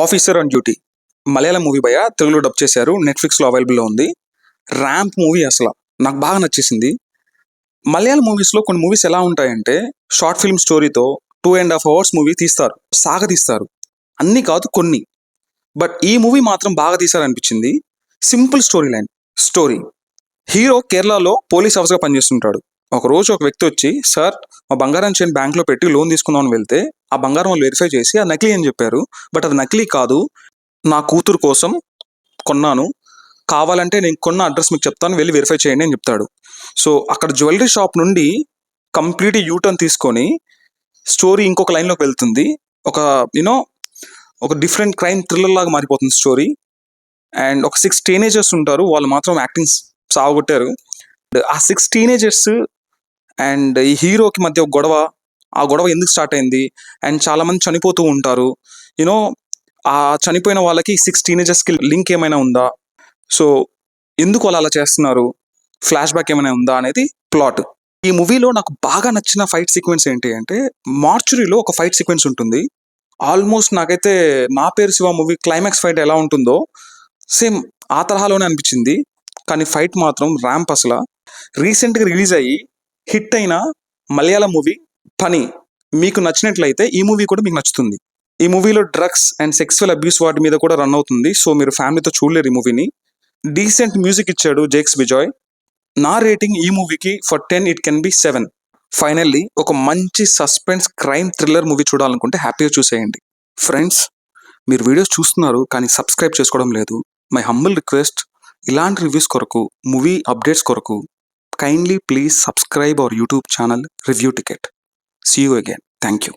Officer on duty Malayalam movie భయ్య, తెలుగులో dub చేశారు, నెట్ఫ్లిక్స్లో అవైలబుల్లో ఉంది. ర్యాంప్ మూవీ అసలు నాకు బాగా నచ్చేసింది. మలయాళం మూవీస్లో కొన్ని మూవీస్ ఎలా ఉంటాయంటే షార్ట్ ఫిల్మ్ స్టోరీతో 2.5 hours మూవీ తీస్తారు, సాగదీస్తారు. అన్నీ కాదు, కొన్ని. బట్ ఈ మూవీ మాత్రం బాగా తీశారనిపించింది. Simple story. హీరో కేరళలో పోలీస్ ఆఫీసర్గా పనిచేస్తుంటాడు. ఒకరోజు ఒక వ్యక్తి వచ్చి, సార్ మా బంగారం చైన్ బ్యాంక్లో పెట్టి లోన్ తీసుకుందామని వెళ్తే ఆ బంగారం వాళ్ళు వెరిఫై చేసి అది నకిలీ అని చెప్పారు. బట్ అది నకిలీ కాదు, నా కూతురు కోసం కొన్నాను, కావాలంటే నేను కొన్న అడ్రస్ మీకు చెప్తాను, వెళ్ళి వెరిఫై చేయండి అని చెప్తాడు. సో అక్కడ జ్యువెలరీ షాప్ నుండి కంప్లీట్ యూటర్న్ తీసుకొని స్టోరీ ఇంకొక లైన్లోకి వెళ్తుంది. ఒక ఒక డిఫరెంట్ క్రైమ్ థ్రిల్లర్ లాగా మారిపోతుంది స్టోరీ. అండ్ ఒక 6 టీనేజర్స్ ఉంటారు, వాళ్ళు మాత్రం యాక్టింగ్ సాగొట్టారు. ఆ 6 టీనేజర్స్ అండ్ ఈ హీరోకి మధ్య ఒక గొడవ, ఆ గొడవ ఎందుకు స్టార్ట్ అయింది, అండ్ చాలా మంది చనిపోతూ ఉంటారు. ఆ చనిపోయిన వాళ్ళకి 6 టీనేజర్స్కి లింక్ ఏమైనా ఉందా, సో ఎందుకు వాళ్ళు అలా చేస్తున్నారు, ఫ్లాష్ బ్యాక్ ఏమైనా ఉందా అనేది ప్లాట్. ఈ మూవీలో నాకు బాగా నచ్చిన ఫైట్ సీక్వెన్స్ ఏంటి అంటే, మార్చురీలో ఒక ఫైట్ సీక్వెన్స్ ఉంటుంది. ఆల్మోస్ట్ నాకైతే నా పేరు శివ మూవీ క్లైమాక్స్ ఫైట్ ఎలా ఉంటుందో సేమ్ ఆ తరహాలోనే అనిపించింది. కానీ ఫైట్ మాత్రం ర్యాంప్. అసలు రీసెంట్గా రిలీజ్ అయ్యి హిట్ అయిన మలయాళం మూవీ పని మీకు నచ్చినట్లయితే ఈ మూవీ కూడా మీకు నచ్చుతుంది. ఈ మూవీలో డ్రగ్స్ అండ్ సెక్సువల్ అబ్యూస్ వాటి మీద కూడా రన్ అవుతుంది. సో మీరు ఫ్యామిలీతో చూడలేరు ఈ మూవీని. డీసెంట్ మ్యూజిక్ ఇచ్చాడు జేక్స్ బిజాయ్. నా రేటింగ్ ఈ మూవీకి for 10 it can be 7. Finally ఒక మంచి సస్పెన్స్ క్రైమ్ థ్రిల్లర్ మూవీ చూడాలనుకుంటే హ్యాపీగా చూసేయండి. ఫ్రెండ్స్, మీరు వీడియోస్ చూస్తున్నారు కానీ సబ్స్క్రైబ్ చేసుకోవడం లేదు. మై హంబుల్ రిక్వెస్ట్, ఇలాంటి రివ్యూస్ కొరకు, మూవీ అప్డేట్స్ కొరకు kindly please subscribe our YouTube channel Review Ticket. See you again. Thank you.